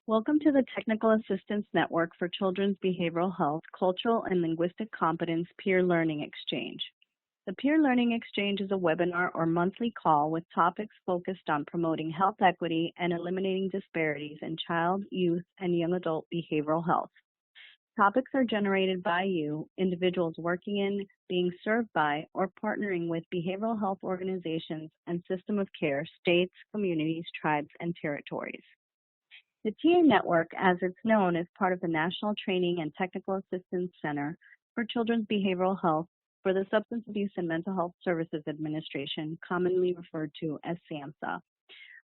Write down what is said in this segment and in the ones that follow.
Welcome to the Technical Assistance Network for Children's Behavioral Health Cultural and Linguistic Competence Peer Learning Exchange. The Peer Learning Exchange is a webinar or monthly call with topics focused on promoting health equity and eliminating disparities in child, youth, and young adult behavioral health. Topics are generated by you, individuals working in, being served by, or partnering with behavioral health organizations and system of care, states, communities, tribes, and territories. The TA Network, as it's known, is part of the National Training and Technical Assistance Center for Children's Behavioral Health for the Substance Abuse and Mental Health Services Administration, commonly referred to as SAMHSA.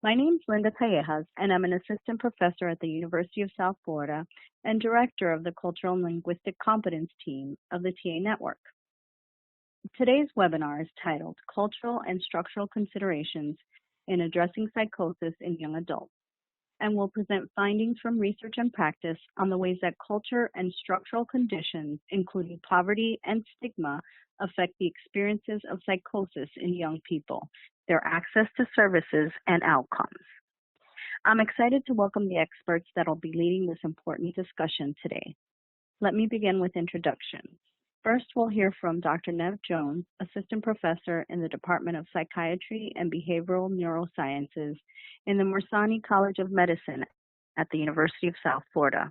My name is Linda Callejas, and I'm an assistant professor at the University of South Florida and director of the Cultural and Linguistic Competence Team of the TA Network. Today's webinar is titled Cultural and Structural Considerations in Addressing Psychosis in Young Adults, and will present findings from research and practice on the ways that culture and structural conditions, including poverty and stigma, affect the experiences of psychosis in young people, their access to services, and outcomes. I'm excited to welcome the experts that will be leading this important discussion today. Let me begin with introductions. First, we'll hear from Dr. Nev Jones, Assistant Professor in the Department of Psychiatry and Behavioral Neurosciences in the Morsani College of Medicine at the University of South Florida.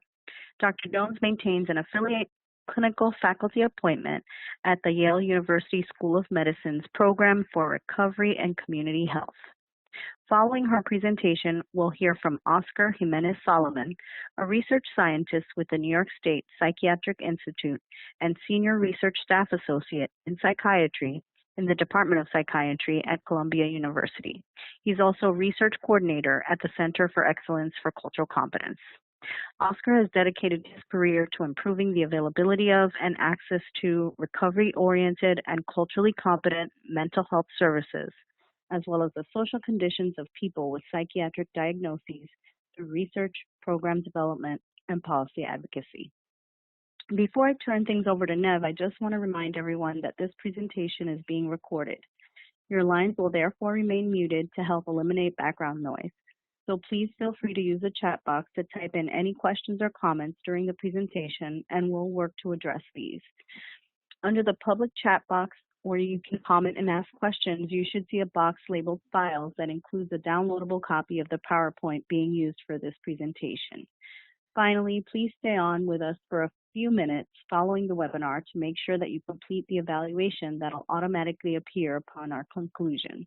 Dr. Jones maintains an affiliate clinical faculty appointment at the Yale University School of Medicine's Program for Recovery and Community Health. Following her presentation, we'll hear from Oscar Jimenez Solomon, a research scientist with the New York State Psychiatric Institute and Senior Research Staff Associate in Psychiatry in the Department of Psychiatry at Columbia University. He's also Research Coordinator at the Center for Excellence for Cultural Competence. Oscar has dedicated his career to improving the availability of and access to recovery-oriented and culturally competent mental health services, as well as the social conditions of people with psychiatric diagnoses through research, program development, and policy advocacy. Before I turn things over to Nev, I just want to remind everyone that this presentation is being recorded. Your lines will therefore remain muted to help eliminate background noise. So please feel free to use the chat box to type in any questions or comments during the presentation, and we'll work to address these. Under the public chat box, where you can comment and ask questions, you should see a box labeled Files that includes a downloadable copy of the PowerPoint being used for this presentation. Finally, please stay on with us for a few minutes following the webinar to make sure that you complete the evaluation that will automatically appear upon our conclusion.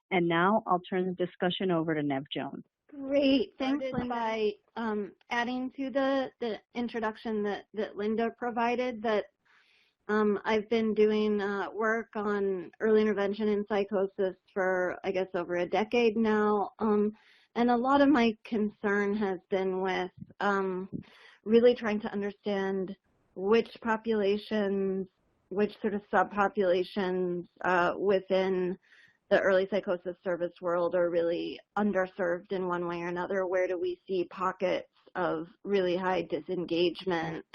And now I'll turn the discussion over to Nev Jones. Great. Thanks, Linda. By adding to the introduction that Linda provided, that I've been doing work on early intervention in psychosis for, I guess, over a decade now. And a lot of my concern has been with really trying to understand which populations, which sort of subpopulations within the early psychosis service world are really underserved in one way or another. Where do we see pockets of really high disengagement?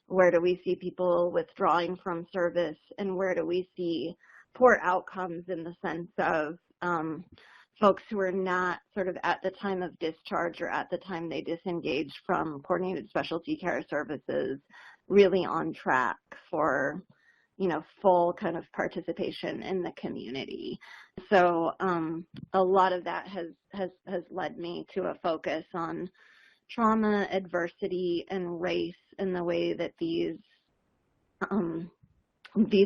Where do we see people withdrawing from service? And where do we see poor outcomes in the sense of folks who are not sort of at the time of discharge or at the time they disengage from coordinated specialty care services really on track for, you know, full kind of participation in the community. So a lot of that has led me to a focus on trauma, adversity, and race and the way that these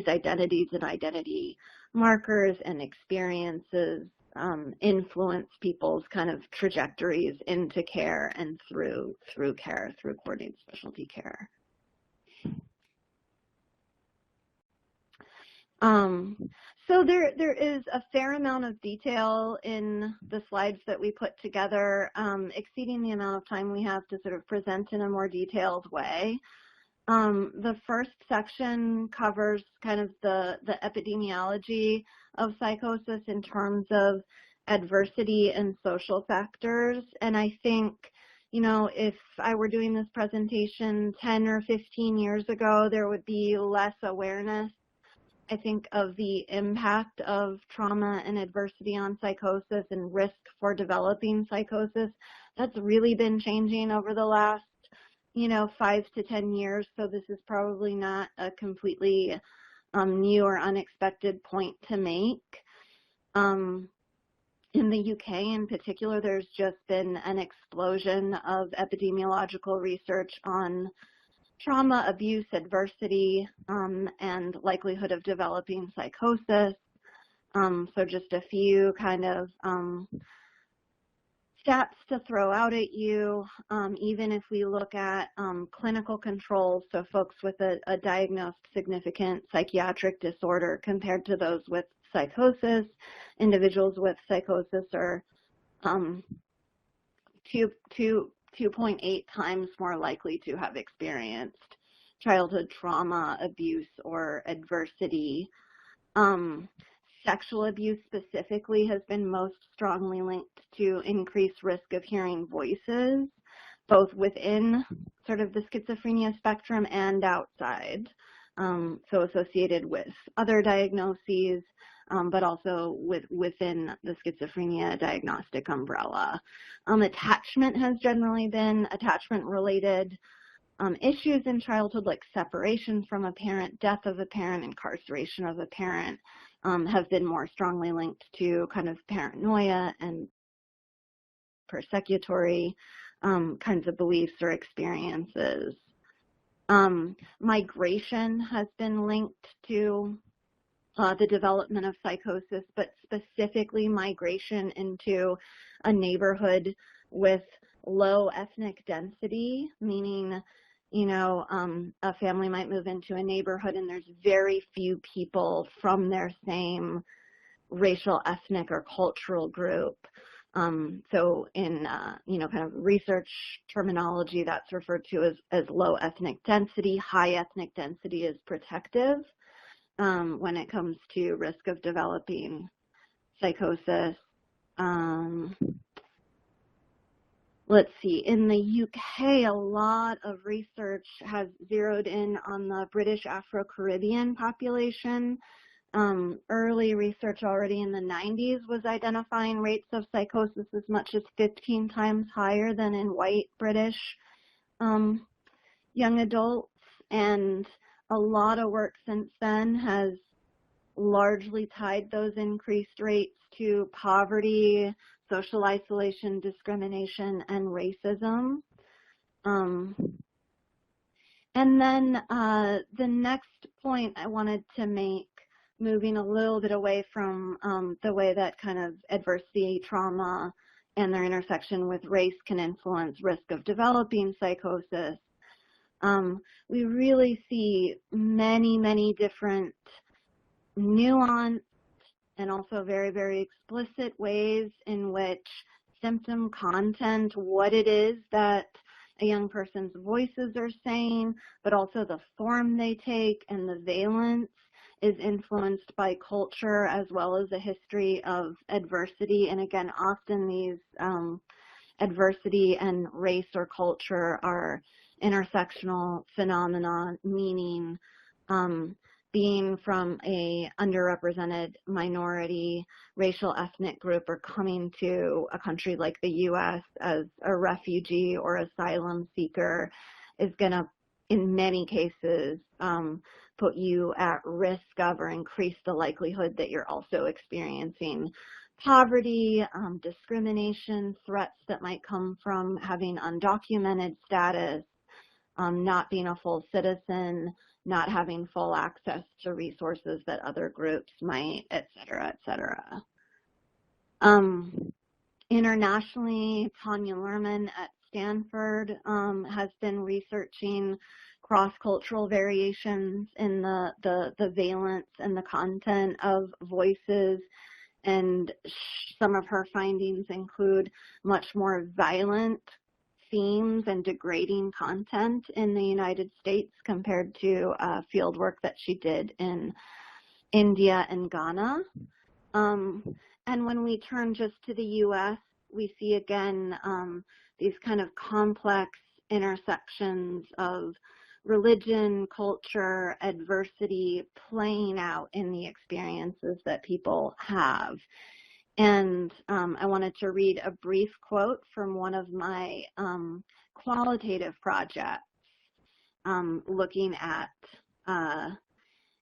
identities and identity markers and experiences influence people's kind of trajectories into care and through care, through coordinated specialty care. So there is a fair amount of detail in the slides that we put together, exceeding the amount of time we have to sort of present in a more detailed way. The first section covers kind of the epidemiology of psychosis in terms of adversity and social factors. And I think, you know, if I were doing this presentation 10 or 15 years ago, there would be less awareness, I think, of the impact of trauma and adversity on psychosis and risk for developing psychosis that's really been changing over the last, 5 to 10 years. So this is probably not a completely new or unexpected point to make. In the UK in particular, there's just been an explosion of epidemiological research on trauma, abuse, adversity, and likelihood of developing psychosis. So just a few kind of stats to throw out at you. Even if we look at clinical controls, so folks with a diagnosed significant psychiatric disorder compared to those with psychosis, individuals with psychosis are 2.8 times more likely to have experienced childhood trauma, abuse, or adversity. Sexual abuse specifically has been most strongly linked to increased risk of hearing voices, both within sort of the schizophrenia spectrum and outside, so associated with other diagnoses, but also within the schizophrenia diagnostic umbrella. Attachment has generally been attachment-related issues in childhood, like separation from a parent, death of a parent, incarceration of a parent, have been more strongly linked to kind of paranoia and persecutory kinds of beliefs or experiences. Migration has been linked to the development of psychosis, but specifically migration into a neighborhood with low ethnic density, meaning, a family might move into a neighborhood and there's very few people from their same racial, ethnic, or cultural group. So in, kind of research terminology, that's referred to as low ethnic density. High ethnic density is protective when it comes to risk of developing psychosis. Let's see, in the UK, a lot of research has zeroed in on the British Afro-Caribbean population. Early research already in the 90s was identifying rates of psychosis as much as 15 times higher than in white British young adults, and a lot of work since then has largely tied those increased rates to poverty, social isolation, discrimination, and racism. And then the next point I wanted to make, moving a little bit away from the way that kind of adversity, trauma, and their intersection with race can influence risk of developing psychosis, we really see many, many different nuanced and also very, very explicit ways in which symptom content, what it is that a young person's voices are saying, but also the form they take and the valence is influenced by culture as well as a history of adversity. And again, often these adversity and race or culture are intersectional phenomena, meaning being from a underrepresented minority, racial, ethnic group, or coming to a country like the U.S. as a refugee or asylum seeker is going to, in many cases, put you at risk of or increase the likelihood that you're also experiencing poverty, discrimination, threats that might come from having undocumented status, not being a full citizen, not having full access to resources that other groups might, et cetera, et cetera. Internationally, Tanya Lerman at Stanford has been researching cross-cultural variations in the valence and the content of voices, and some of her findings include much more violent themes and degrading content in the United States compared to field work that she did in India and Ghana. And when we turn just to the U.S., we see again these kind of complex intersections of religion, culture, adversity playing out in the experiences that people have. And I wanted to read a brief quote from one of my qualitative projects looking at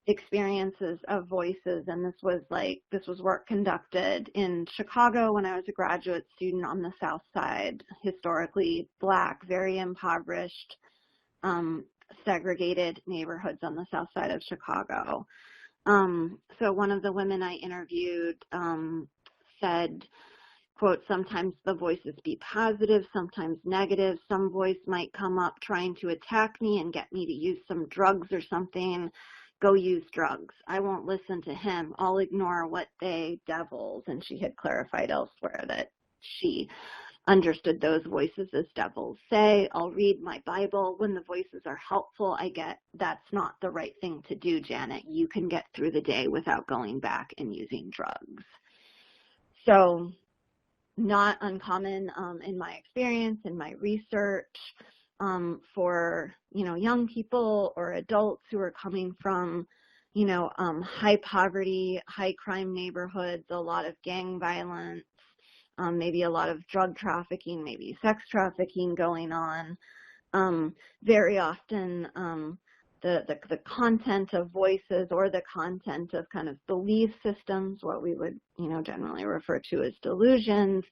experiences of voices, and this was work conducted in Chicago when I was a graduate student on the South Side, historically Black, very impoverished, segregated neighborhoods on the South Side of Chicago. So one of the women I interviewed said, quote, sometimes the voices be positive, sometimes negative. Some voice might come up trying to attack me and get me to use some drugs or something. Go use drugs. I won't listen to him. I'll ignore what they devils. And she had clarified elsewhere that she understood those voices as devils say. I'll read my Bible. When the voices are helpful, I get that's not the right thing to do, Janet. You can get through the day without going back and using drugs. So not uncommon in my experience, in my research, for, young people or adults who are coming from, high poverty, high crime neighborhoods, a lot of gang violence, maybe a lot of drug trafficking, maybe sex trafficking going on. Very often, the content of voices or the content of kind of belief systems, what we would, generally refer to as delusions,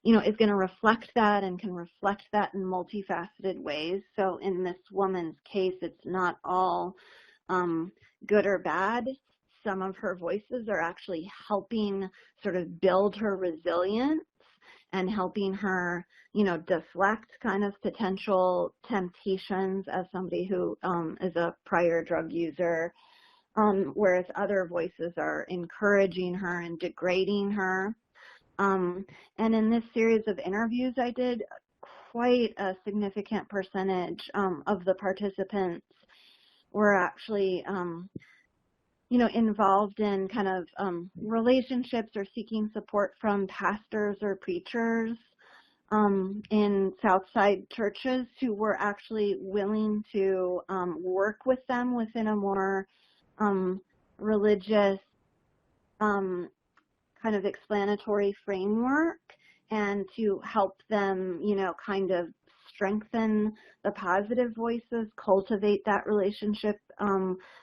is going to reflect that and can reflect that in multifaceted ways. So in this woman's case, it's not all good or bad. Some of her voices are actually helping sort of build her resilience and helping her, deflect kind of potential temptations as somebody who is a prior drug user, whereas other voices are encouraging her and degrading her. And in this series of interviews I did, quite a significant percentage of the participants were actually involved in kind of relationships or seeking support from pastors or preachers in Southside churches who were actually willing to work with them within a more religious kind of explanatory framework and to help them, kind of strengthen the positive voices, cultivate that relationship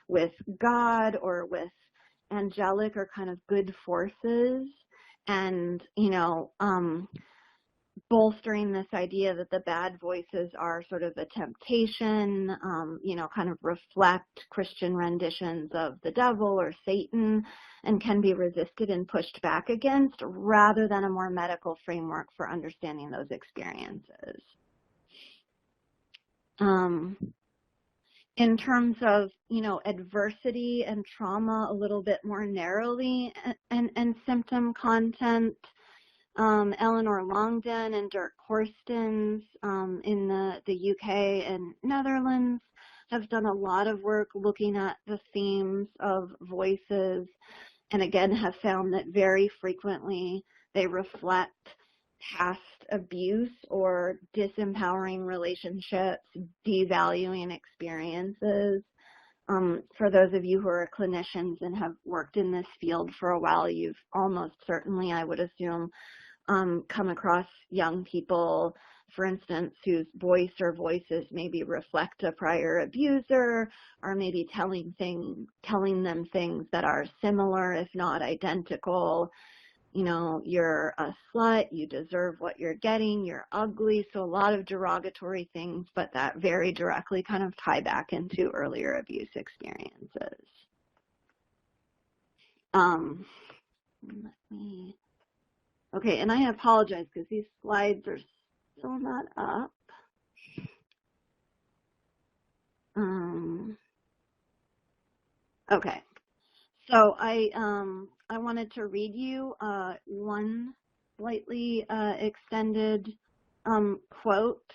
with God or with angelic or kind of good forces, and, bolstering this idea that the bad voices are sort of a temptation, kind of reflect Christian renditions of the devil or Satan and can be resisted and pushed back against, rather than a more medical framework for understanding those experiences. In terms of, adversity and trauma a little bit more narrowly and symptom content, Eleanor Longden and Dirk Horstens in the UK and Netherlands have done a lot of work looking at the themes of voices, and again have found that very frequently they reflect past abuse or disempowering relationships, devaluing experiences. For those of you who are clinicians and have worked in this field for a while, you've almost certainly, I would assume, come across young people, for instance, whose voice or voices maybe reflect a prior abuser, or maybe telling them things that are similar, if not identical. You're a slut, you deserve what you're getting, you're ugly. So a lot of derogatory things, but that very directly kind of tie back into earlier abuse experiences. Okay, and I apologize because these slides are still not up. Okay, so I wanted to read you one slightly extended quote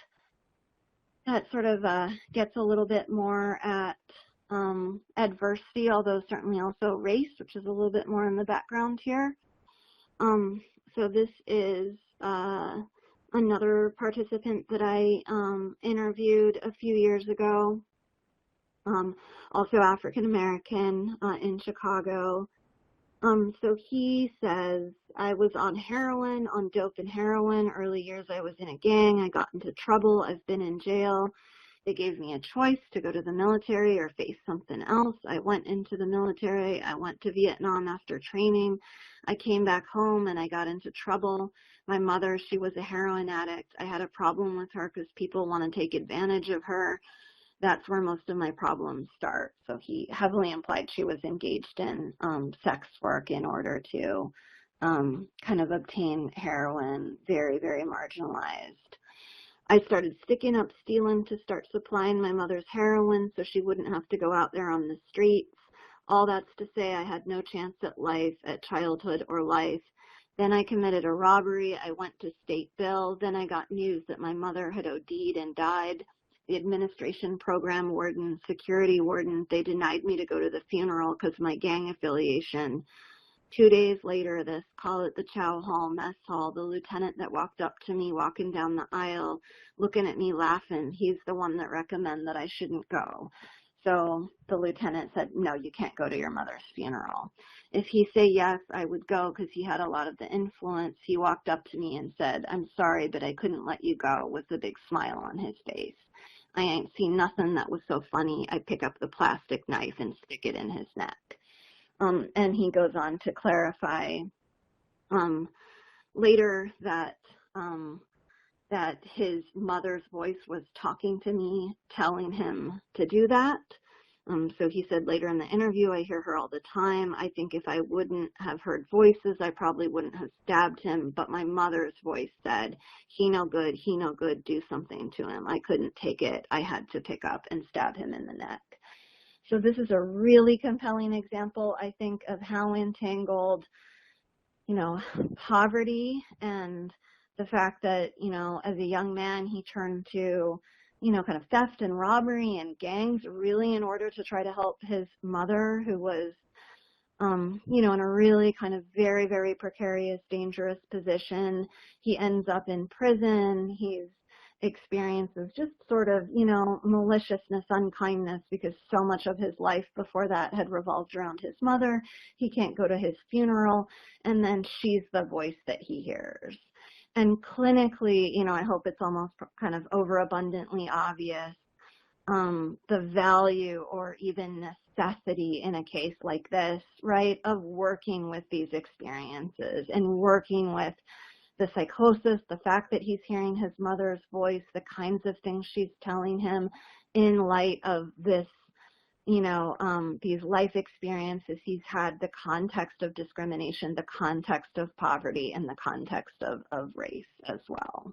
that sort of gets a little bit more at adversity, although certainly also race, which is a little bit more in the background here. So this is another participant that I interviewed a few years ago, also African American in Chicago. So he says, I was on heroin, on dope and heroin. Early years I was in a gang. I got into trouble. I've been in jail. They gave me a choice to go to the military or face something else. I went into the military. I went to Vietnam after training. I came back home and I got into trouble. My mother, she was a heroin addict. I had a problem with her because people want to take advantage of her. That's where most of my problems start. So he heavily implied she was engaged in sex work in order to kind of obtain heroin, very, very marginalized. I started sticking up, stealing to start supplying my mother's heroin so she wouldn't have to go out there on the streets. All that's to say I had no chance at life, at childhood or life. Then I committed a robbery. I went to state bill. Then I got news that my mother had OD'd and died. The administration program warden, security warden, they denied me to go to the funeral because of my gang affiliation. 2 days later, this call at the chow hall, mess hall, the lieutenant that walked up to me walking down the aisle, looking at me laughing, he's the one that recommended that I shouldn't go. So the lieutenant said, no, you can't go to your mother's funeral. If he say yes, I would go because he had a lot of the influence. He walked up to me and said, I'm sorry, but I couldn't let you go, with a big smile on his face. I ain't seen nothing that was so funny. I pick up the plastic knife and stick it in his neck. And he goes on to clarify later that that his mother's voice was talking to me, telling him to do that. So he said later in the interview, I hear her all the time. I think if I wouldn't have heard voices, I probably wouldn't have stabbed him. But my mother's voice said, he no good, do something to him. I couldn't take it. I had to pick up and stab him in the neck. So this is a really compelling example, I think, of how entangled, poverty and the fact that, as a young man, he turned to, kind of theft and robbery and gangs really in order to try to help his mother, who was, in a really kind of very, very precarious, dangerous position. He ends up in prison. He's experiences just sort of, maliciousness, unkindness, because so much of his life before that had revolved around his mother. He can't go to his funeral, and then she's the voice that he hears. And clinically, I hope it's almost kind of overabundantly obvious the value or even necessity in a case like this, right, of working with these experiences and working with the psychosis, the fact that he's hearing his mother's voice, the kinds of things she's telling him in light of this, these life experiences he's had, the context of discrimination, the context of poverty, and the context of race as well.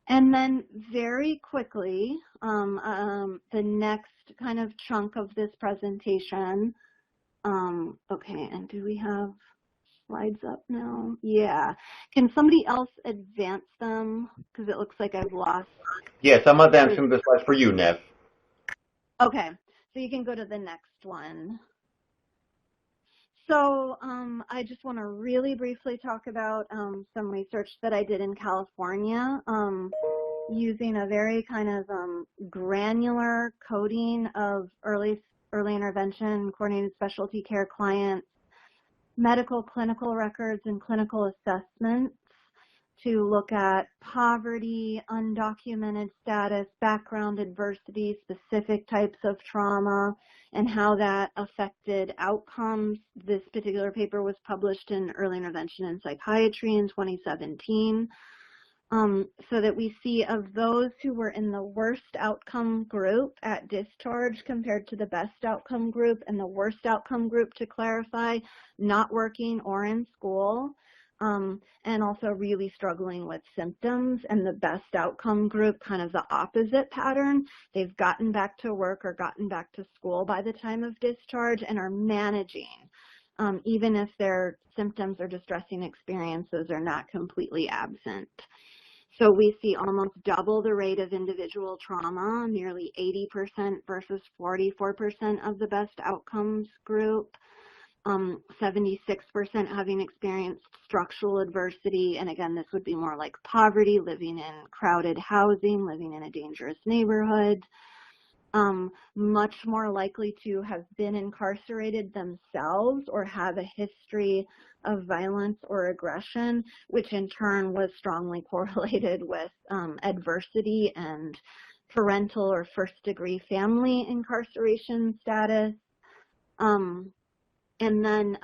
And then very quickly, the next kind of chunk of this presentation, okay, and do we have slides up now? Yeah. Can somebody else advance them? Because it looks like I've lost. Yes, I'm advancing the slides for you, Nev. Okay, so you can go to the next one. So I just want to really briefly talk about some research that I did in California using a very kind of granular coding of early intervention, coordinated specialty care clients, medical clinical records, and clinical assessments to look at poverty, undocumented status, background adversity, specific types of trauma, and how that affected outcomes. This particular paper was published in Early Intervention in Psychiatry in 2017. So that we see of those who were in the worst outcome group at discharge compared to the best outcome group, and the worst outcome group, to clarify, not working or in school, and also really struggling with symptoms, and the best outcome group, kind of the opposite pattern. They've gotten back to work or gotten back to school by the time of discharge and are managing, even if their symptoms or distressing experiences are not completely absent. So we see almost double the rate of individual trauma, nearly 80% versus 44% of the best outcomes group, 76% having experienced structural adversity, and again, this would be more like poverty, living in crowded housing, living in a dangerous neighborhood. much more likely to have been incarcerated themselves or have a history of violence or aggression, which in turn was strongly correlated with adversity and parental or first-degree family incarceration status. And then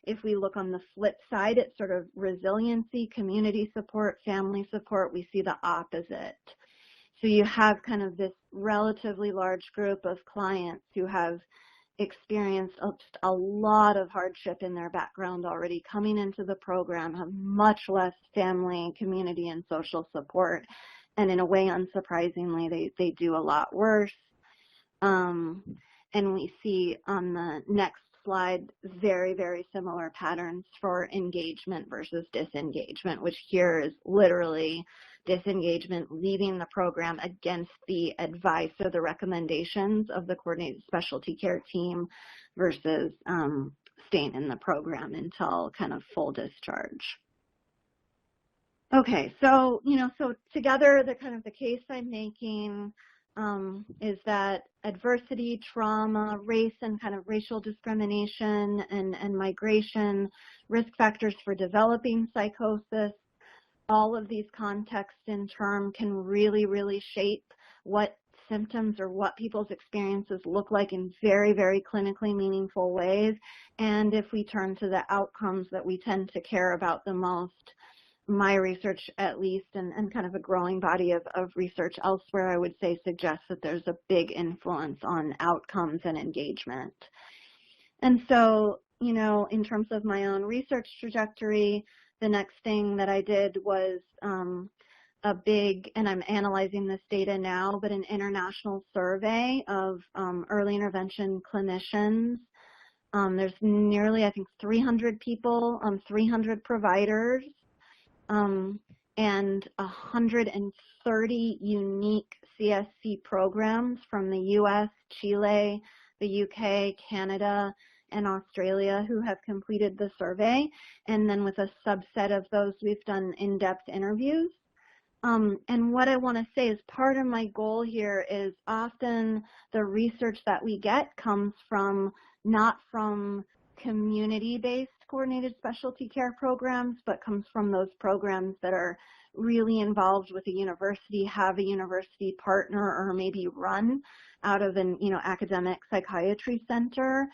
if we look on the flip side at sort of resiliency, community support, family support, we see the opposite. So you have kind of this relatively large group of clients who have experienced just a lot of hardship in their background already coming into the program, have much less family, community, and social support. And in a way, unsurprisingly, they do a lot worse. And we see on the next slide very, very similar patterns for engagement versus disengagement, which here is literally disengagement, leaving the program against the advice or the recommendations of the coordinated specialty care team versus staying in the program until kind of full discharge. Okay, so, so together the kind of the case I'm making is that adversity, trauma, race, and kind of racial discrimination and migration, risk factors for developing psychosis, all of these contexts in turn can really, really shape what symptoms or what people's experiences look like in very, very clinically meaningful ways. And if we turn to the outcomes that we tend to care about the most, my research at least, and kind of a growing body of research elsewhere, I would say suggests that there's a big influence on outcomes and engagement. And so, in terms of my own research trajectory, the next thing that I did was a big, and I'm analyzing this data now, but an international survey of early intervention clinicians. There's nearly, I think, 300 people, 300 providers, and 130 unique CSC programs from the US, Chile, the UK, Canada, and Australia who have completed the survey. And then with a subset of those, we've done in-depth interviews. And what I want to say is part of my goal here is often the research that we get comes from not from community-based coordinated specialty care programs, but comes from those programs that are really involved with a university, have a university partner, or maybe run out of an academic psychiatry center.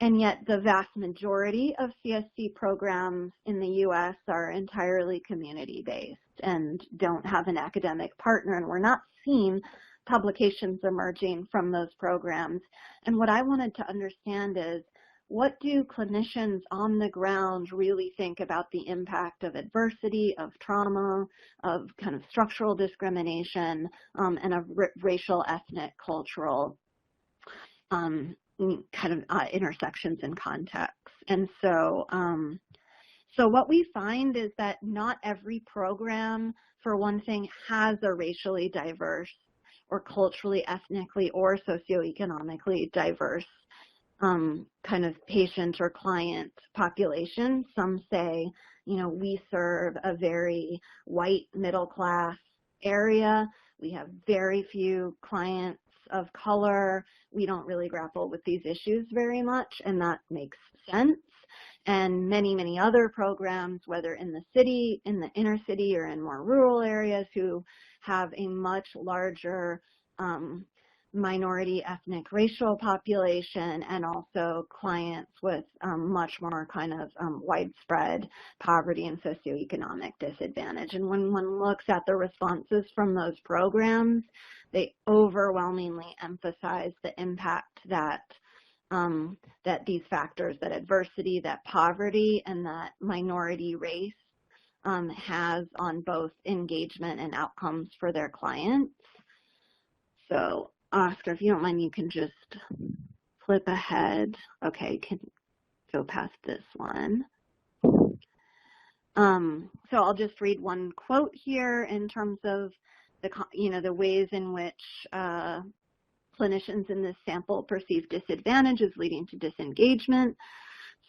And yet the vast majority of CSC programs in the U.S. are entirely community-based and don't have an academic partner, and we're not seeing publications emerging from those programs. And what I wanted to understand is, what do clinicians on the ground really think about the impact of adversity, of trauma, of kind of structural discrimination, and of racial, ethnic, cultural intersections and contexts? And so, so what we find is that not every program, for one thing, has a racially diverse or culturally, ethnically, or socioeconomically diverse kind of patient or client population. Some say, we serve a very white middle class area. We have very few clients of color. We don't really grapple with these issues very much, and that makes sense. And many, many other programs, whether in the city, in the inner city, or in more rural areas, who have a much larger minority, ethnic, racial population, and also clients with much more kind of widespread poverty and socioeconomic disadvantage. And when one looks at the responses from those programs, they overwhelmingly emphasize the impact that that these factors, that adversity, that poverty, and that minority race has on both engagement and outcomes for their clients. So Oscar, if you don't mind, you can just flip ahead. Okay, can go past this one. So I'll just read one quote here in terms of the ways in which clinicians in this sample perceive disadvantage as leading to disengagement.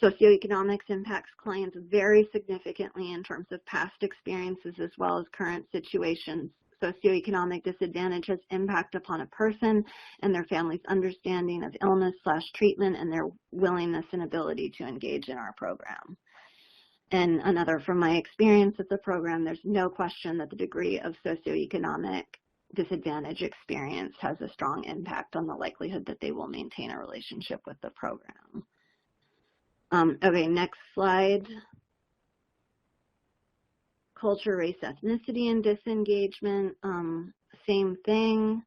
Socioeconomics impacts clients very significantly in terms of past experiences as well as current situations. socioeconomic disadvantage has impact upon a person and their family's understanding of illness/treatment and their willingness and ability to engage in our program. And another, from my experience with the program, there's no question that the degree of socioeconomic disadvantage experienced has a strong impact on the likelihood that they will maintain a relationship with the program. Okay, next slide. Culture, race, ethnicity, and disengagement, same thing.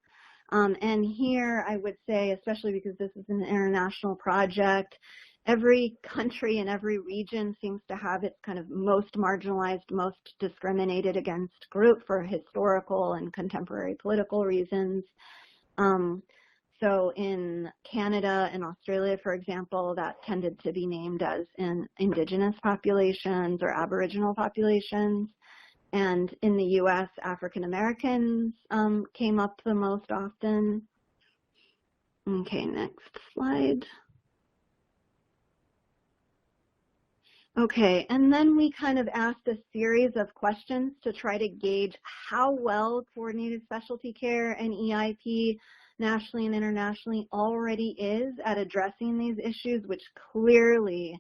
And here I would say, especially because this is an international project, every country and every region seems to have its kind of most marginalized, most discriminated against group for historical and contemporary political reasons. So in Canada and Australia, for example, that tended to be named as in Indigenous populations or Aboriginal populations. And in the US, African Americans came up the most often. Okay, next slide. Okay, and then we kind of asked a series of questions to try to gauge how well coordinated specialty care and EIP nationally and internationally already is at addressing these issues, which clearly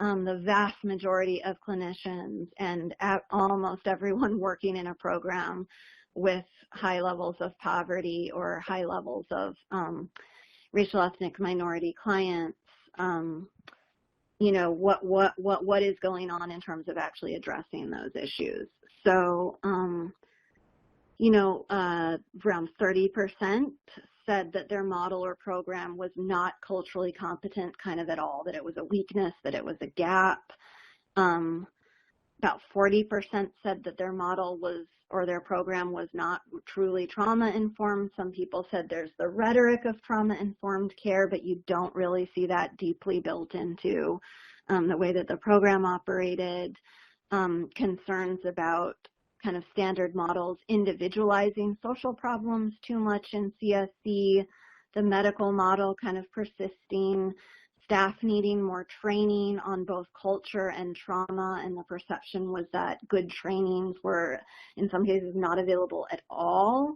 the vast majority of clinicians and almost everyone working in a program with high levels of poverty or high levels of racial ethnic minority clients, you know, what is going on in terms of actually addressing those issues. So, you know, around 30% said that their model or program was not culturally competent kind of at all, that it was a weakness, that it was a gap. About 40% said that their model was, or their program was not truly trauma-informed. Some people said there's the rhetoric of trauma-informed care, but you don't really see that deeply built into the way that the program operated. Concerns about kind of standard models individualizing social problems too much in CSC, the medical model kind of persisting, staff needing more training on both culture and trauma, and the perception was that good trainings were in some cases not available at all,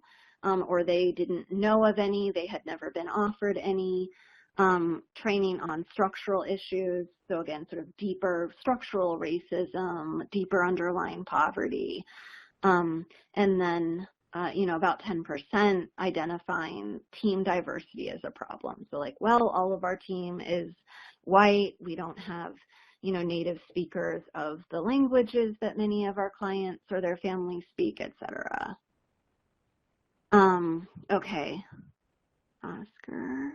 or they didn't know of any, they had never been offered any. Training on structural issues, so again, sort of deeper structural racism, deeper underlying poverty, and then, you know, about 10% identifying team diversity as a problem. So like, well, all of our team is white, we don't have, you know, native speakers of the languages that many of our clients or their families speak, etc. Okay, Oscar.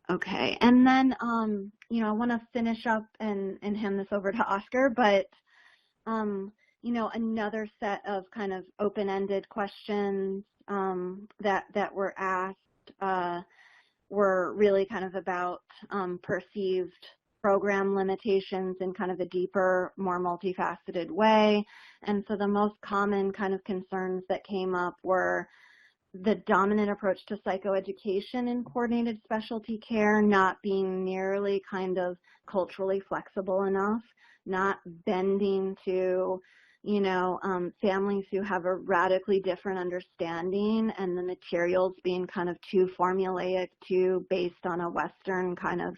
Okay, and then, you know, I want to finish up and hand this over to Oscar, but, you know, another set of kind of open-ended questions that were asked were really kind of about perceived program limitations in kind of a deeper, more multifaceted way. And so the most common kind of concerns that came up were the dominant approach to psychoeducation in coordinated specialty care not being nearly kind of culturally flexible enough, not bending to, you know, families who have a radically different understanding, and the materials being kind of too formulaic, too based on a Western kind of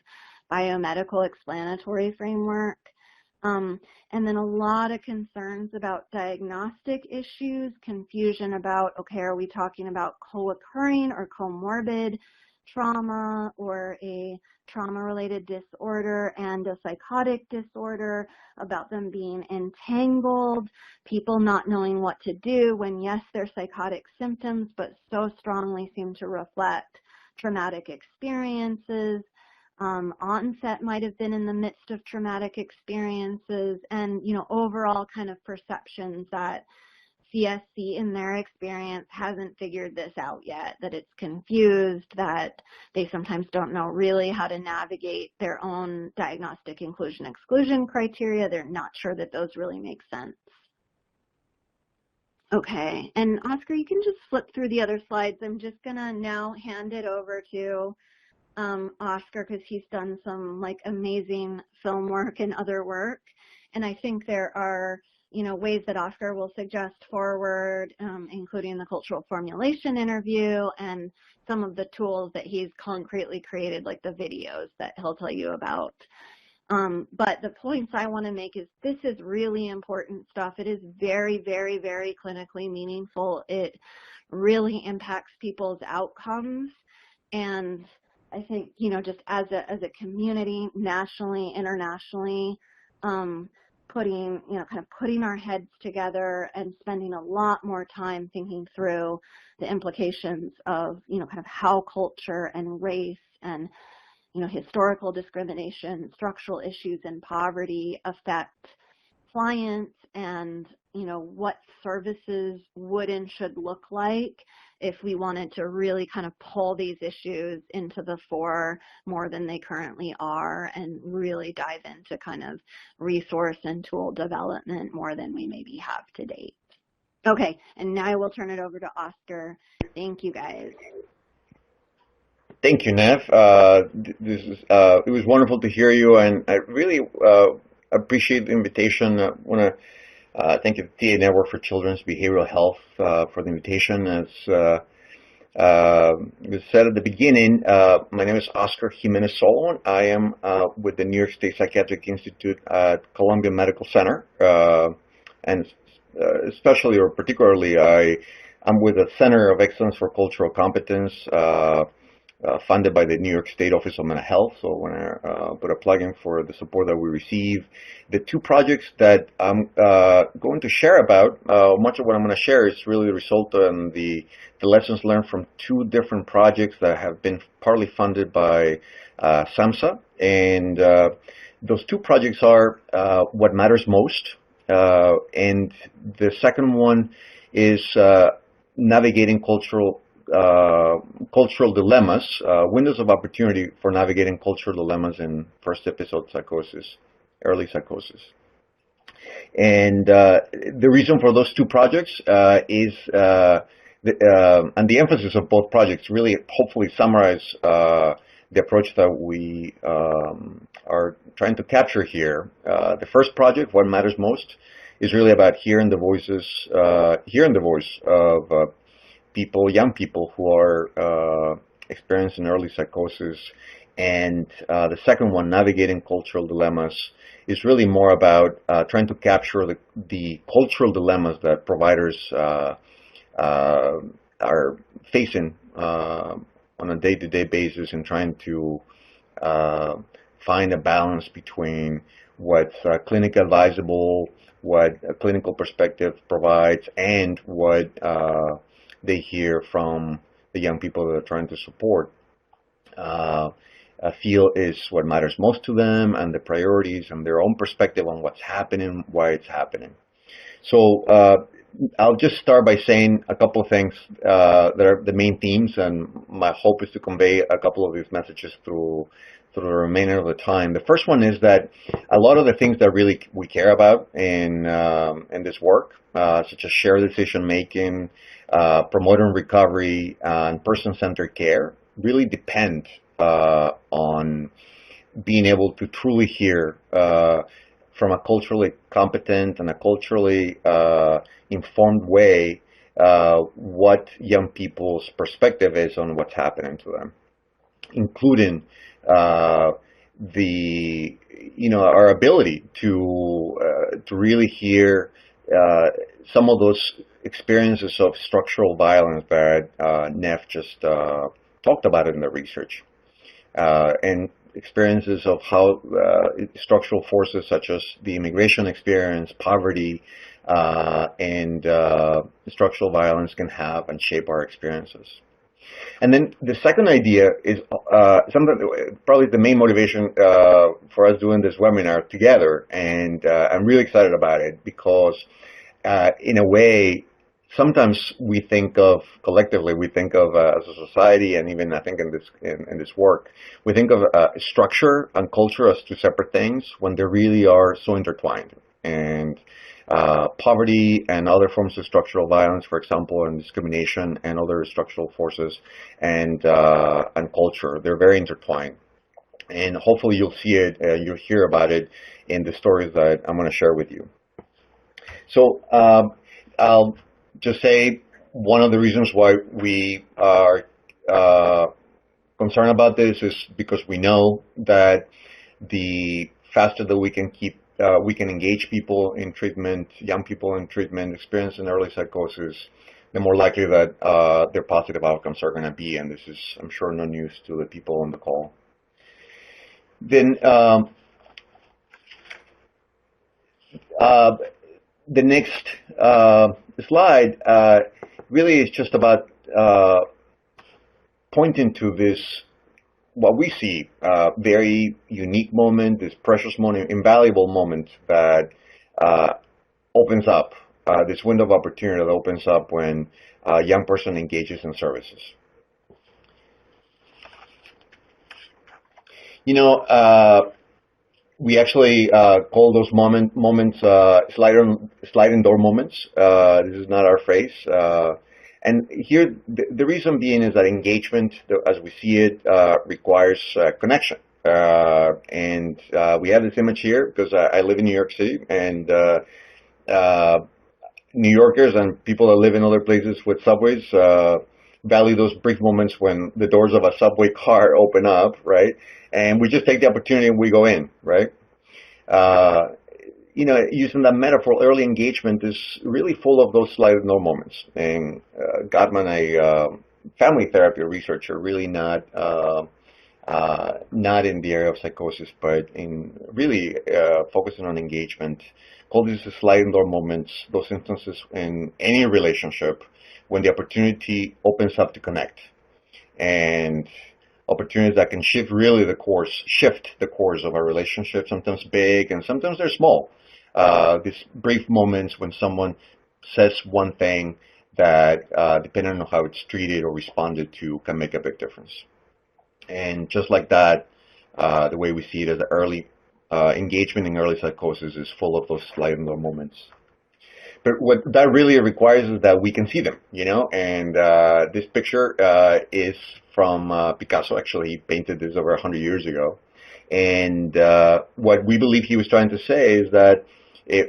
biomedical explanatory framework. And then a lot of concerns about diagnostic issues, confusion about, okay, are we talking about co-occurring or comorbid trauma, or a trauma-related disorder and a psychotic disorder, about them being entangled, people not knowing what to do when, yes, they're psychotic symptoms, but so strongly seem to reflect traumatic experiences. Onset might have been in the midst of traumatic experiences, and, you know, overall kind of perceptions that CSC in their experience hasn't figured this out yet, that it's confused, that they sometimes don't know really how to navigate their own diagnostic inclusion-exclusion criteria. They're not sure that those really make sense. Okay, and Oscar, you can just flip through the other slides. I'm just gonna now hand it over to Oscar, because he's done some like amazing film work and other work, and I think there are, ways that Oscar will suggest forward, including the cultural formulation interview and some of the tools that he's concretely created, like the videos that he'll tell you about. But the points I want to make is this is really important stuff. It is very, very, very clinically meaningful. It really impacts people's outcomes. And I think, just as a community, nationally, internationally, putting our heads together and spending a lot more time thinking through the implications of, kind of how culture and race and, historical discrimination, structural issues and poverty affect clients and, what services would and should look like if we wanted to really kind of pull these issues into the fore more than they currently are and really dive into kind of resource and tool development more than we maybe have to date. Okay, and now I will turn it over to Oscar. Thank you, guys. Thank you, Nev. It was wonderful to hear you, and I really appreciate the invitation. I want to thank you, the TA Network for Children's Behavioral Health, for the invitation. As was said at the beginning, my name is Oscar Jimenez Solomon. I am with the New York State Psychiatric Institute at Columbia Medical Center, and especially or particularly, I'm with the Center of Excellence for Cultural Competence, funded by the New York State Office of Mental Health. So I want to put a plug in for the support that we receive. The two projects that I'm going to share about, much of what I'm going to share is really the result of the lessons learned from two different projects that have been partly funded by SAMHSA. And those two projects are What Matters Most, and the second one is Navigating Cultural Dilemmas, Windows of Opportunity for Navigating Cultural Dilemmas in First Episode Psychosis, Early Psychosis. And the reason for those two projects is, and the emphasis of both projects really hopefully summarize the approach that we are trying to capture here. The first project, What Matters Most, is really about hearing the voice of people, young people who are experiencing early psychosis. And the second one, Navigating Cultural Dilemmas, is really more about trying to capture the cultural dilemmas that providers are facing on a day-to-day basis, and trying to find a balance between what's clinically advisable, what a clinical perspective provides, and what they hear from the young people that are trying to support. Feel is what matters most to them, and the priorities and their own perspective on what's happening, why it's happening. So I'll just start by saying a couple of things that are the main themes, and my hope is to convey a couple of these messages through the remainder of the time. The first one is that a lot of the things that really we care about in this work, such as shared decision making, promoting recovery, and person-centered care, really depend on being able to truly hear from a culturally competent and a culturally informed way what young people's perspective is on what's happening to them, including our ability to really hear some of those experiences of structural violence that Nev just talked about in the research, and experiences of how structural forces such as the immigration experience, poverty, and structural violence can have and shape our experiences. And then the second idea is something, probably the main motivation for us doing this webinar together, and I'm really excited about it because in a way, sometimes we think of, collectively, we think of as a society, and even I think in this work, we think of structure and culture as two separate things when they really are so intertwined. And poverty and other forms of structural violence, for example, and discrimination and other structural forces and culture, they're very intertwined. And hopefully you'll see it, you'll hear about it in the stories that I'm going to share with you. So I'll just say one of the reasons why we are concerned about this is because we know that the faster that we can engage people in treatment, young people in treatment, experiencing early psychosis, the more likely that their positive outcomes are going to be. And this is, I'm sure, no news to the people on the call. Then the next slide really is just about pointing to this, what we see, very unique moment, this precious moment, invaluable moment that opens up, this window of opportunity that opens up when a young person engages in services. You know, we actually call those moments sliding door moments. This is not our phrase. And here, the reason being is that engagement, as we see it, requires connection. And we have this image here because I live in New York City, and New Yorkers and people that live in other places with subways value those brief moments when the doors of a subway car open up, right? And we just take the opportunity and we go in, right? You know, using that metaphor, early engagement is really full of those sliding door moments. And Gottman, a family therapy researcher, really not in the area of psychosis, but in really focusing on engagement, called these sliding door moments, those instances in any relationship when the opportunity opens up to connect. And opportunities that can shift the course of a relationship, sometimes big and sometimes they're small. These brief moments when someone says one thing that, depending on how it's treated or responded to, can make a big difference. And just like that, the way we see it as early engagement in early psychosis is full of those sliding door moments. But what that really requires is that we can see them, you know, and this picture is from Picasso. Actually, he painted this over 100 years ago. And what we believe he was trying to say is that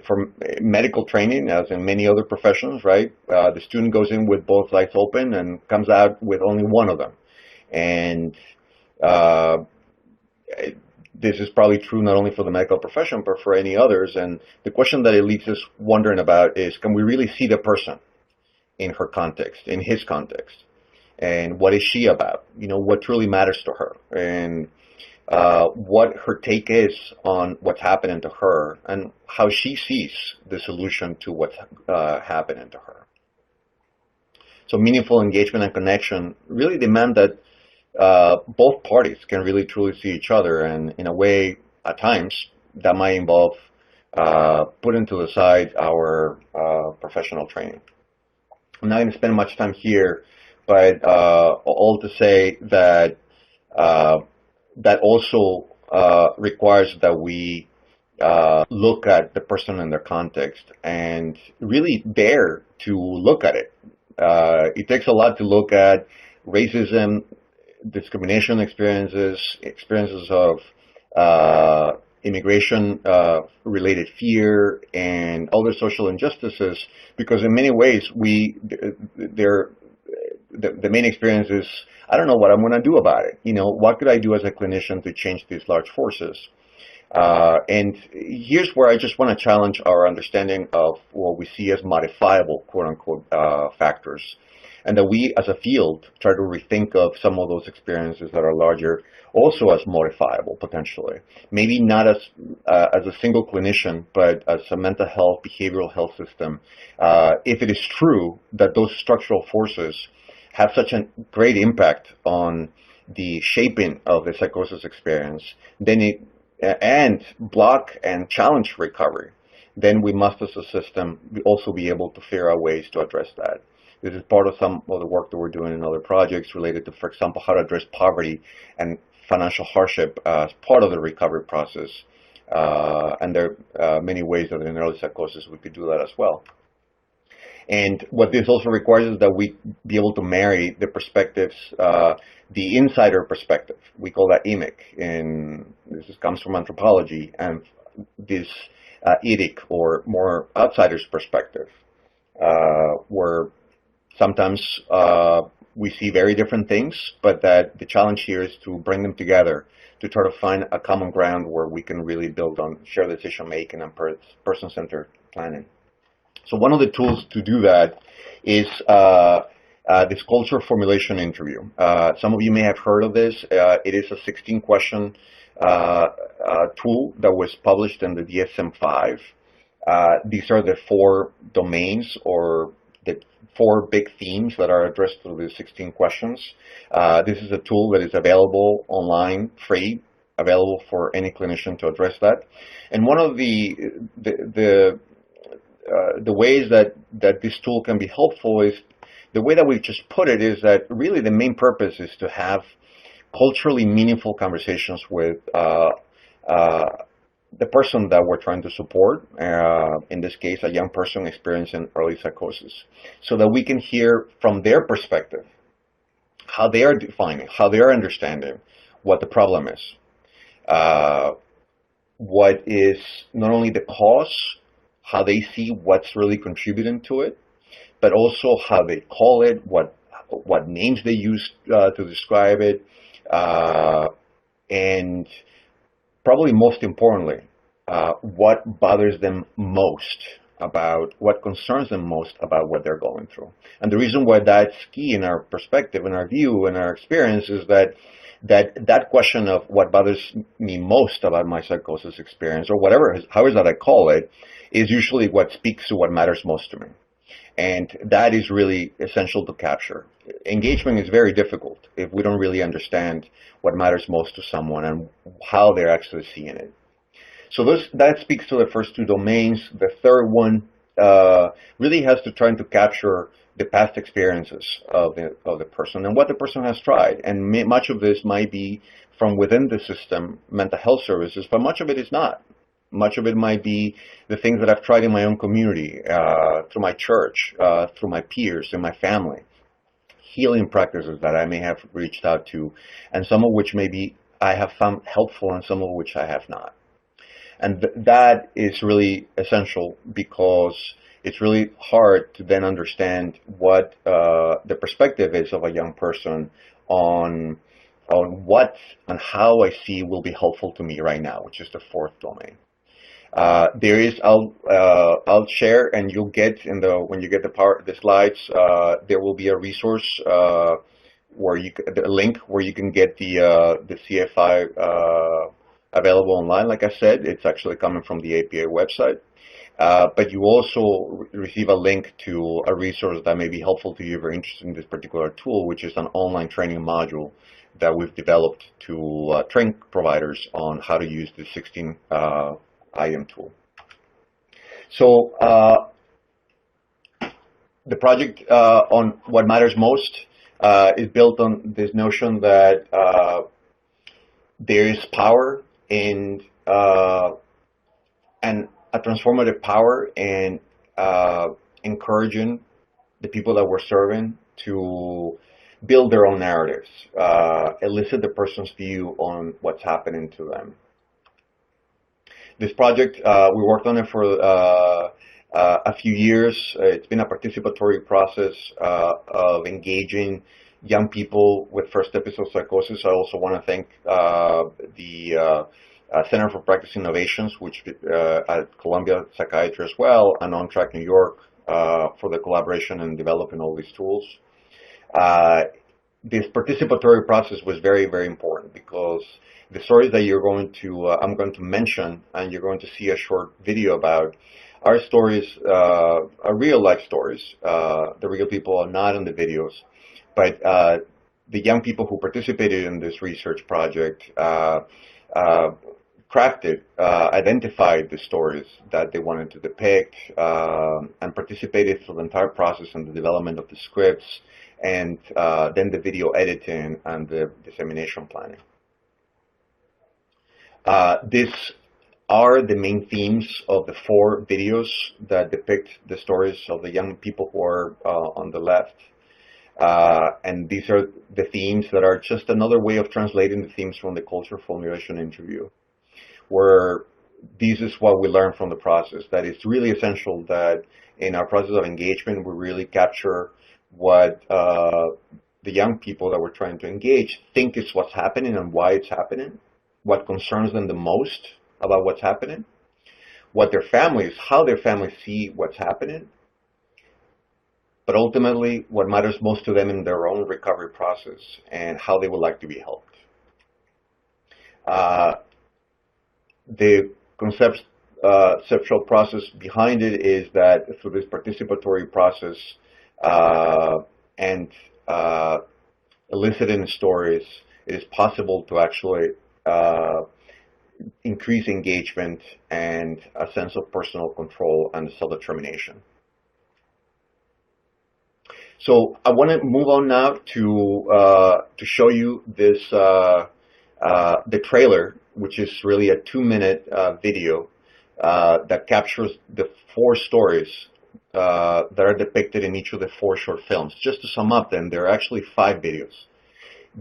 from medical training, as in many other professions, right, the student goes in with both eyes open and comes out with only one of them. And this is probably true not only for the medical profession, but for any others. And the question that it leaves us wondering about is, can we really see the person in her context, in his context? And what is she about? You know, what truly matters to her? And what her take is on what's happening to her and how she sees the solution to what's happening to her. So meaningful engagement and connection really demand that both parties can really truly see each other, and in a way, at times, that might involve putting to the side our professional training. I'm not going to spend much time here, but all to say that that also requires that we look at the person in their context and really dare to look at it. It takes a lot to look at racism, discrimination experiences of immigration-related fear, and other social injustices, because in many ways the main experience is, I don't know what I'm going to do about it. You know, what could I do as a clinician to change these large forces? And here's where I just want to challenge our understanding of what we see as modifiable, quote-unquote, factors, and that we as a field try to rethink of some of those experiences that are larger also as modifiable, potentially. Maybe not as a single clinician, but as a mental health, behavioral health system. If it is true that those structural forces have such a great impact on the shaping of the psychosis experience, then and block and challenge recovery, then we must as a system also be able to figure out ways to address that. This is part of some of the work that we're doing in other projects related to, for example, how to address poverty and financial hardship as part of the recovery process. And there are many ways that in early psychosis we could do that as well. And what this also requires is that we be able to marry the perspectives, the insider perspective. We call that EMIC, and this comes from anthropology, and this etic or more outsider's perspective, where sometimes we see very different things, but that the challenge here is to bring them together to try to find a common ground where we can really build on shared decision making and person-centered planning. So one of the tools to do that is this culture formulation interview. Some of you may have heard of this. It is a 16-question tool that was published in the DSM-5. These are the 4 domains or the 4 big themes that are addressed through the 16 questions. This is a tool that is available online, free, available for any clinician to address that. And one of the ways that this tool can be helpful is the way that we just put it is that really the main purpose is to have culturally meaningful conversations with the person that we're trying to support, in this case, a young person experiencing early psychosis, so that we can hear from their perspective how they are defining, how they are understanding what the problem is, what is not only the cause, how they see what's really contributing to it, but also how they call it, what names they use to describe it, and probably most importantly, what bothers them most about, what concerns them most about what they're going through. And the reason why that's key in our perspective, in our view, in our experience is that question of what bothers me most about my psychosis experience, or whatever, how is that I call it, is usually what speaks to what matters most to me. And that is really essential to capture. Engagement is very difficult if we don't really understand what matters most to someone and how they're actually seeing it. So that speaks to the first 2 domains. The third one really has to try to capture the past experiences of the person and what the person has tried. And much of this might be from within the system, mental health services, but much of it is not. Much of it might be the things that I've tried in my own community, through my church, through my peers, in my family. Healing practices that I may have reached out to, and some of which maybe I have found helpful and some of which I have not. And that is really essential because it's really hard to then understand what the perspective is of a young person on what and how I see will be helpful to me right now, which is the 4th domain. There is, I'll share, and you'll get when you get the slides, there will be a resource where the link where you can get the CFI available online. Like I said, it's actually coming from the APA website. But you also receive a link to a resource that may be helpful to you if you're interested in this particular tool, which is an online training module that we've developed to train providers on how to use the 16 item tool. So the project on what matters most is built on this notion that there is power in and a transformative power in encouraging the people that we're serving to build their own narratives, elicit the person's view on what's happening to them. This project, we worked on it for a few years. It's been a participatory process of engaging young people with first episode psychosis. I also want to thank the Center for Practice Innovations, which at Columbia Psychiatry as well, and On Track New York for the collaboration and developing all these tools. This participatory process was very, very important because the stories that I'm going to mention and you're going to see a short video about are stories, are real life stories. The real people are not in the videos, but the young people who participated in this research project identified the stories that they wanted to depict and participated through the entire process in the development of the scripts and then the video editing and the dissemination planning. These are the main themes of the 4 videos that depict the stories of the young people who are on the left. And these are the themes that are just another way of translating the themes from the culture formulation interview, where this is what we learned from the process, that it's really essential that in our process of engagement, we really capture what the young people that we're trying to engage think is what's happening and why it's happening, what concerns them the most about what's happening, what their families, how their families see what's happening, but ultimately what matters most to them in their own recovery process and how they would like to be helped. The conceptual process behind it is that through this participatory process and eliciting stories, it is possible to actually increase engagement and a sense of personal control and self-determination. So I want to move on now to show you this the trailer, which is really a 2-minute video that captures the 4 stories that are depicted in each of the 4 short films. Just to sum up them, there are actually 5 videos.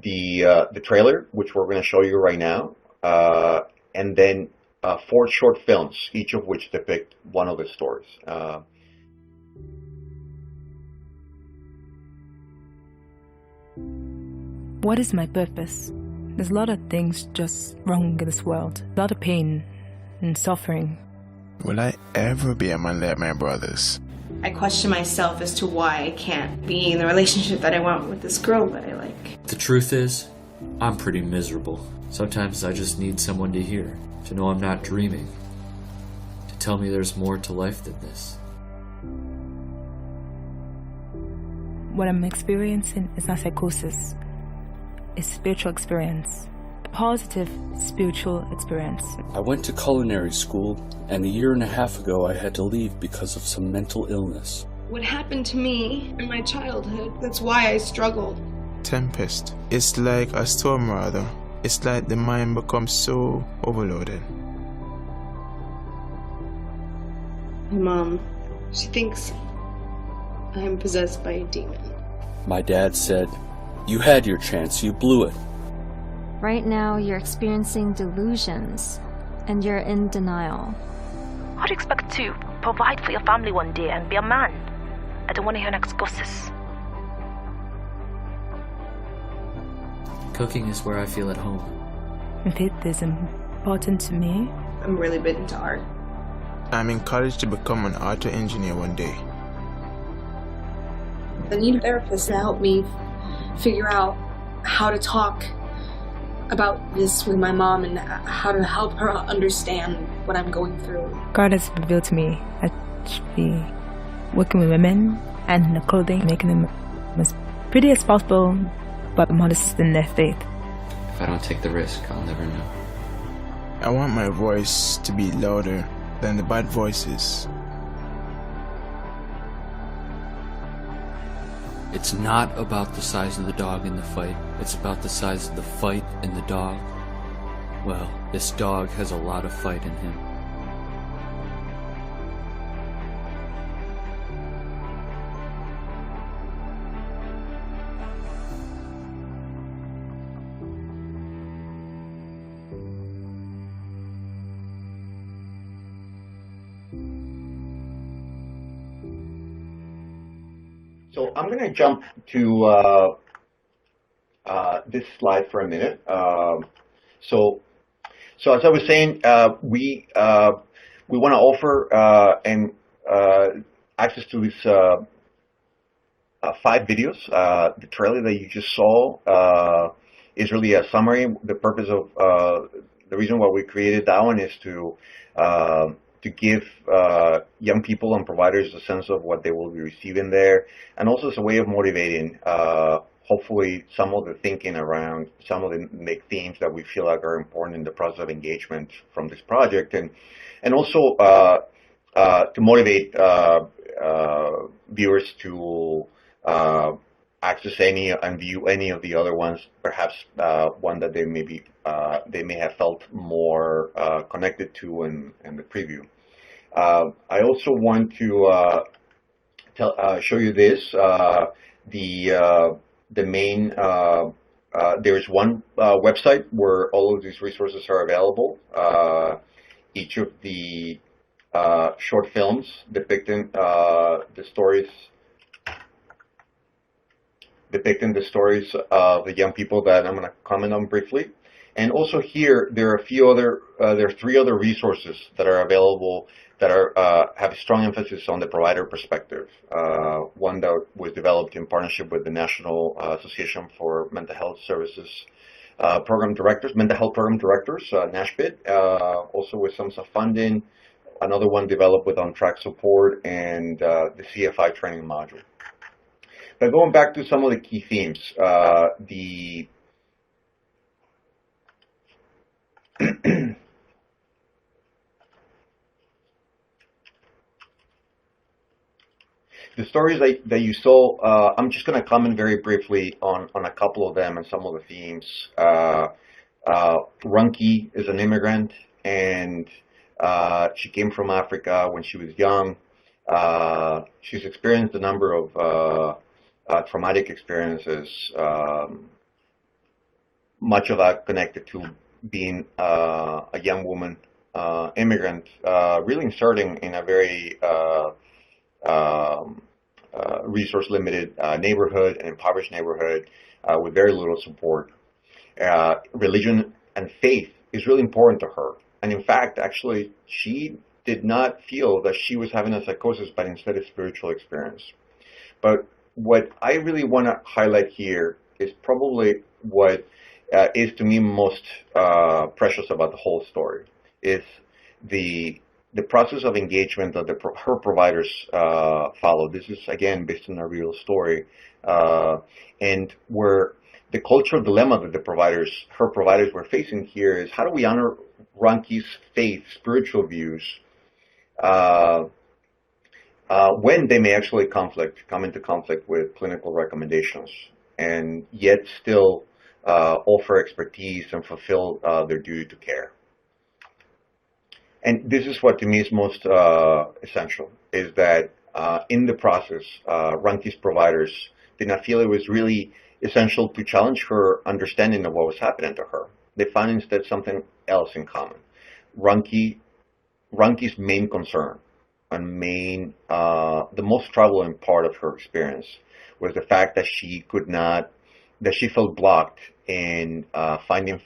The trailer, which we're going to show you right now, and then 4 short films, each of which depict one of the stories. What is my purpose? There's a lot of things just wrong in this world. A lot of pain and suffering. Will I ever be a man like my brothers? I question myself as to why I can't be in the relationship that I want with this girl that I like. The truth is, I'm pretty miserable. Sometimes I just need someone to hear, to know I'm not dreaming, to tell me there's more to life than this. What I'm experiencing is not psychosis. It's spiritual experience. A positive spiritual experience. I went to culinary school, and a year and a half ago I had to leave because of some mental illness. What happened to me in my childhood, that's why I struggled. Tempest. It's like a storm, rather. It's like the mind becomes so overloaded. My mom, she thinks I am possessed by a demon. My dad said, "You had your chance, you blew it." Right now, you're experiencing delusions, and you're in denial. How do you expect to provide for your family one day and be a man? I don't want to hear an excuses. Cooking is where I feel at home. Faith is important to me. I'm really big into art. I'm in college to become an auto engineer one day. I need a therapist to help me figure out how to talk about this with my mom and how to help her understand what I'm going through. God has revealed to me I should be working with women and the clothing, making them as pretty as possible, but modest in their faith. If I don't take the risk, I'll never know. I want my voice to be louder than the bad voices. It's not about the size of the dog in the fight. It's about the size of the fight in the dog. Well, this dog has a lot of fight in him. So I'm going to jump to this slide for a minute. So as I was saying, we want to offer access to these 5 videos. The trailer that you just saw is really a summary. The purpose of the reason why we created that one is to give young people and providers a sense of what they will be receiving there, and also as a way of motivating, hopefully, some of the thinking around some of the big themes that we feel like are important in the process of engagement from this project, and also to motivate viewers to access any and view any of the other ones, perhaps one that they may have felt more connected to in the preview. I also want to show you this. The main there is one website where all of these resources are available. each of the short films depicting the stories of the young people that I'm going to comment on briefly. And also here, there are three other resources that are available that have a strong emphasis on the provider perspective. One that was developed in partnership with the National Association for Mental Health Services Mental Health Program Directors, NASHPID, also with some funding. Another one developed with on-track support and the CFI training module. But going back to some of the key themes, the stories that you saw, I'm just going to comment very briefly on a couple of them and some of the themes. Runki is an immigrant, and she came from Africa when she was young. She's experienced a number of traumatic experiences, much of that connected to being a young woman immigrant, really inserting in a very resource-limited neighborhood, an impoverished neighborhood with very little support. Religion and faith is really important to her. And in fact, actually, she did not feel that she was having a psychosis, but instead a spiritual experience. But what I really want to highlight here is probably what is to me most precious about the whole story, is the process of engagement that her providers follow. This is, again, based on a real story, and where the cultural dilemma that her providers were facing here is, how do we honor Runki's faith, spiritual views, when they may actually come into conflict with clinical recommendations, and yet still offer expertise and fulfill their duty to care. And this is what to me is most essential, is that in the process, Runki's providers did not feel it was really essential to challenge her understanding of what was happening to her. They found instead something else in common. Runki's main concern and the most troubling part of her experience was the fact that she felt blocked in finding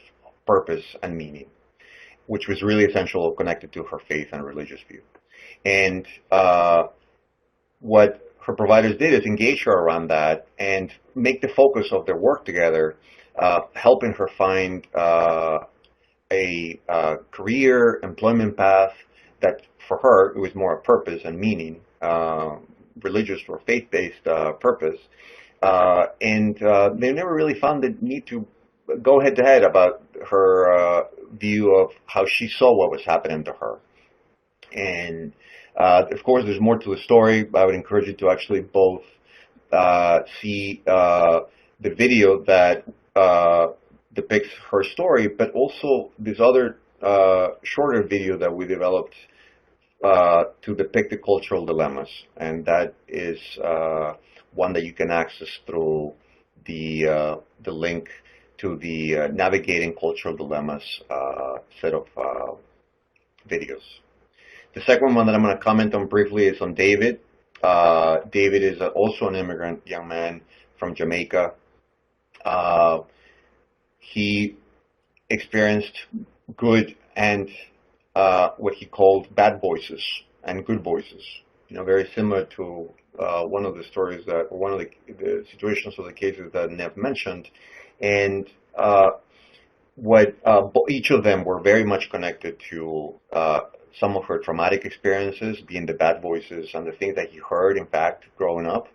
purpose and meaning, which was really essential, connected to her faith and religious view. And what her providers did is engage her around that and make the focus of their work together, helping her find a career, employment path that for her, it was more a purpose and meaning, religious or faith-based purpose. And they never really found the need to go head-to-head about her view of how she saw what was happening to her. And of course, there's more to the story. I would encourage you to actually both see the video that depicts her story, but also this other shorter video that we developed to depict the cultural dilemmas. And that is one that you can access through the link to the Navigating Cultural Dilemmas set of videos. The second one that I'm going to comment on briefly is on David. David is also an immigrant young man from Jamaica. He experienced good and what he called bad voices and good voices. Very similar to one of the stories one of the situations or the cases that Nev mentioned. And each of them were very much connected to some of her traumatic experiences, being the bad voices and the things that he heard, in fact, growing up,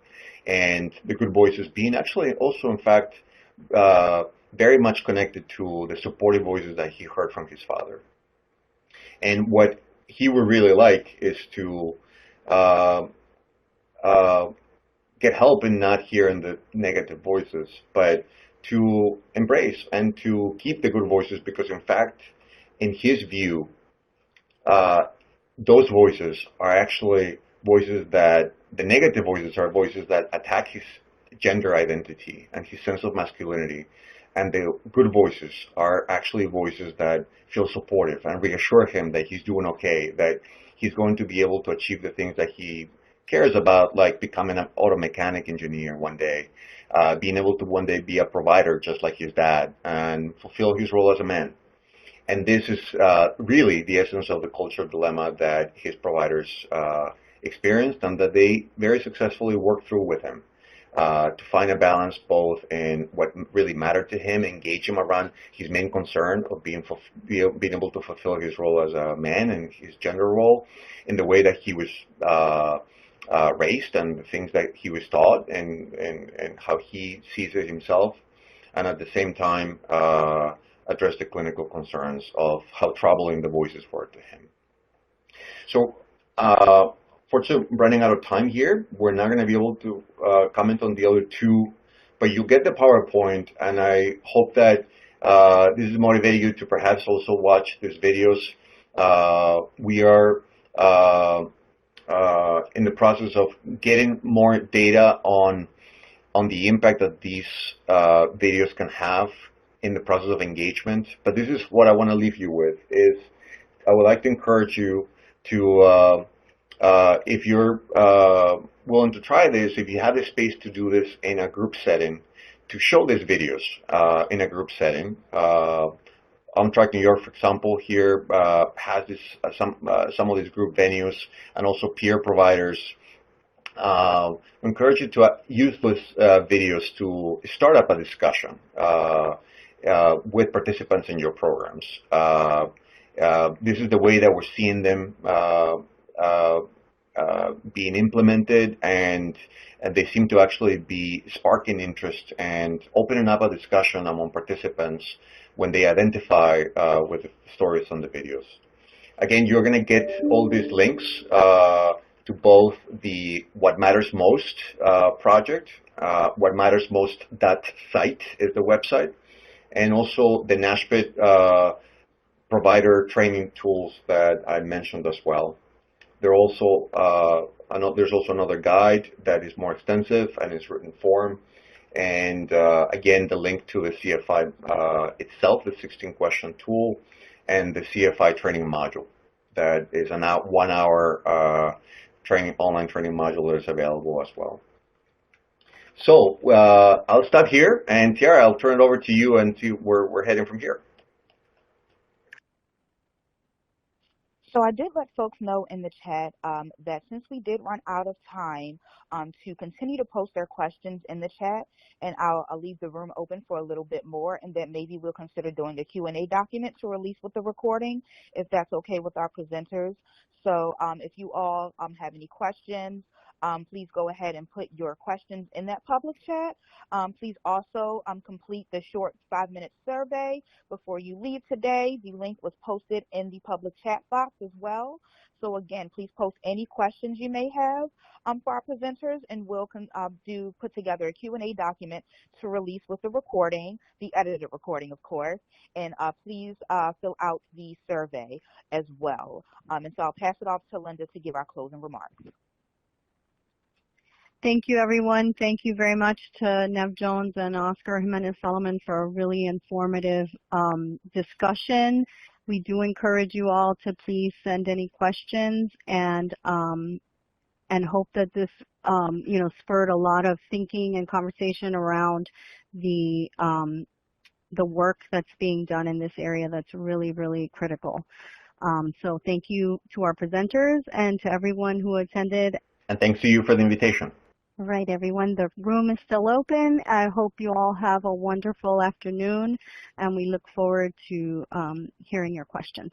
and the good voices being actually also, in fact, very much connected to the supportive voices that he heard from his father. And what he would really like is to get help in not hearing the negative voices, but to embrace and to keep the good voices, because in fact, in his view, those voices are actually voices that, the negative voices are voices that attack his gender identity and his sense of masculinity, And the good voices are actually voices that feel supportive and reassure him that he's doing okay, that he's going to be able to achieve the things that he cares about, like becoming an auto mechanic engineer one day, being able to one day be a provider just like his dad and fulfill his role as a man. And this is really the essence of the cultural dilemma that his providers experienced and that they very successfully worked through with him. To find a balance both in what really mattered to him, engage him around his main concern of being able to fulfill his role as a man and his gender role in the way that he was raised and the things that he was taught and how he sees it himself, and at the same time address the clinical concerns of how troubling the voices were to him. So, fortunately, running out of time here, we're not going to be able to comment on the other two, but you get the PowerPoint, and I hope that this is motivating you to perhaps also watch these videos. We are in the process of getting more data on the impact that these videos can have in the process of engagement. But this is what I want to leave you with, is I would like to encourage you to if you're willing to try this, if you have the space to do this in a group setting, to show these videos in a group setting. Track New York, for example, here has this, some of these group venues and also peer providers. I encourage you to use those videos to start up a discussion with participants in your programs. This is the way that we're seeing them being implemented, and they seem to actually be sparking interest and opening up a discussion among participants when they identify with the stories on the videos. Again, you're going to get all these links to both the What Matters Most project, What Matters Most site is the website, and also the NASHPIT provider training tools that I mentioned as well. There's also another guide that is more extensive and is written form. And again, the link to the CFI itself, the 16-question tool, and the CFI training module. That is a 1-hour online training module that is available as well. So I'll stop here, and Tiara, I'll turn it over to you and see where we're heading from here. So I did let folks know in the chat that since we did run out of time, to continue to post their questions in the chat, and I'll leave the room open for a little bit more, and then maybe we'll consider doing the Q&A document to release with the recording, if that's okay with our presenters. So if you all have any questions, please go ahead and put your questions in that public chat. Please also complete the short 5-minute survey before you leave today. The link was posted in the public chat box as well. So again, please post any questions you may have for our presenters, and we'll put together a Q&A document to release with the recording, the edited recording, of course, and please fill out the survey as well. And so I'll pass it off to Linda to give our closing remarks. Thank you, everyone. Thank you very much to Nev Jones and Oscar Jimenez-Solomon for a really informative discussion. We do encourage you all to please send any questions, and hope that this spurred a lot of thinking and conversation around the work that's being done in this area that's really, really critical. So thank you to our presenters and to everyone who attended. And thanks to you for the invitation. All right, everyone, the room is still open. I hope you all have a wonderful afternoon, and we look forward to hearing your questions.